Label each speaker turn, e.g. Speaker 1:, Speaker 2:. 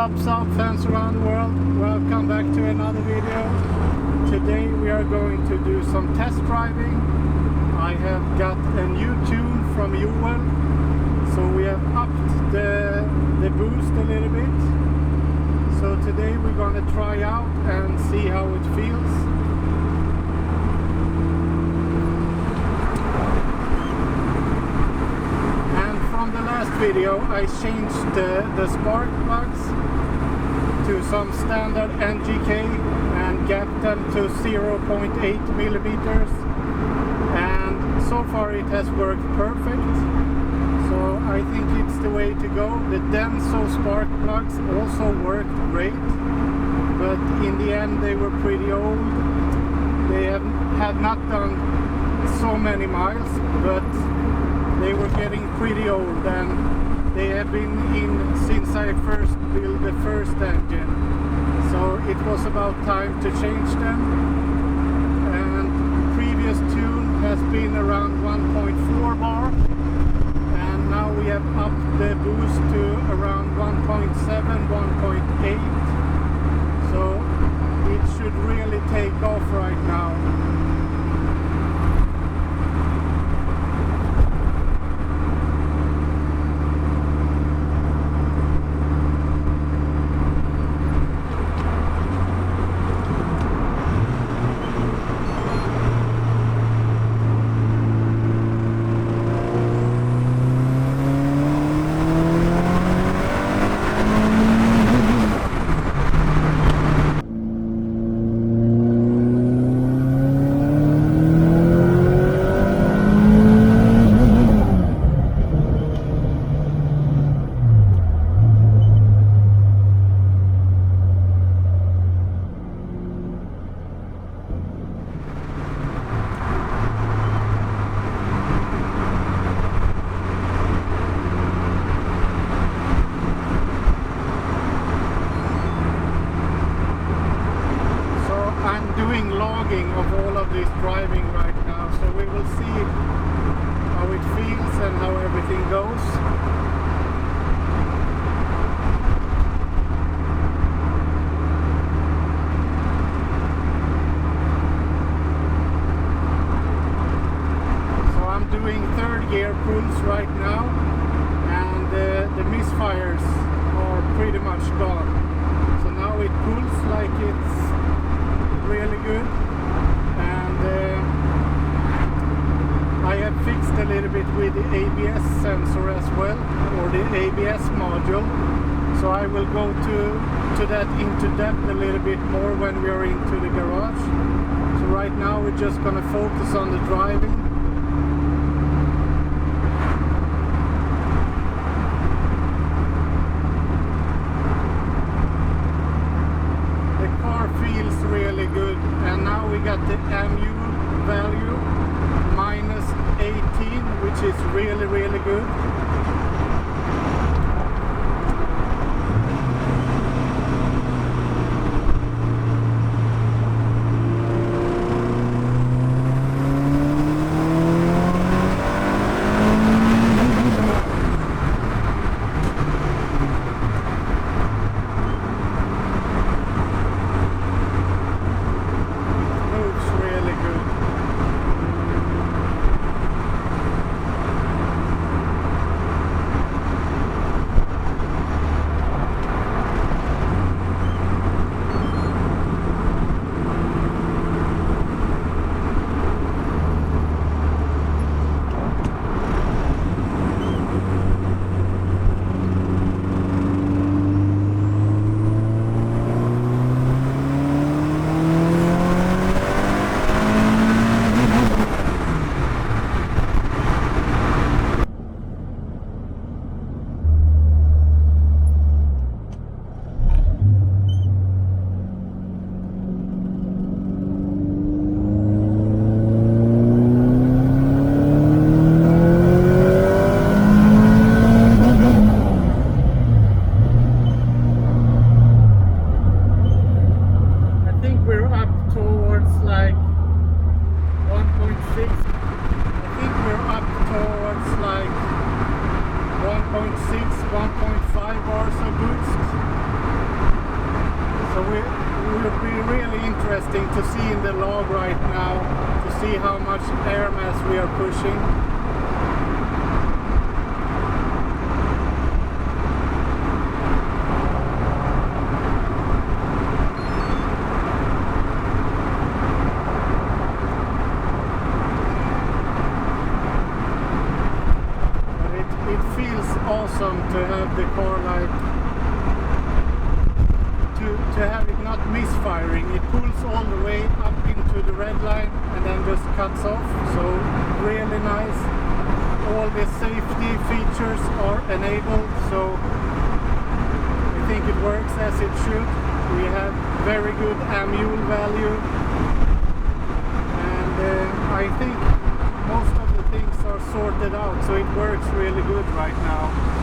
Speaker 1: up, Saab fans around the world? Welcome back to another video. Today we are going to do some test driving. I have got a new tune from Joel, so we have upped the boost a little bit. So today we're going to try out and see how it feels. Video I changed the spark plugs to some standard NGK and gapped them to 0.8 millimeters, and so far it has worked perfect. So I think it's the way to go. The Denso spark plugs also worked great, but in the end they were pretty old. They had not done so many miles, but they were getting pretty old, and they have been in since I first built the first engine. So it was about time to change them. And previous tune has been around 1.4 bar, and now we have upped the boost to around 1.7, 1.8. So it should really take off right now. Of all of this driving right now, so we will see how it feels and how everything goes. So I'm doing third gear pulls right now, and the misfires are pretty much gone. So now it pulls like it's really good. I have fixed a little bit with the ABS sensor as well, or the ABS module. So I will go to that into depth a little bit more when we are into the garage. So right now we're just going to focus on the driving. The car feels really good, and now we got the MU value minus 18, which is really, really good. to see in the log right now to see how much air mass we are pushing. It feels awesome to have the car like to have it not misfiring. It pulls all the way up into the red line and then just cuts off. So really nice. All the safety features are enabled, so I think it works as it should. We have very good AMUL value, and I think most of the things are sorted out, so it works really good right now.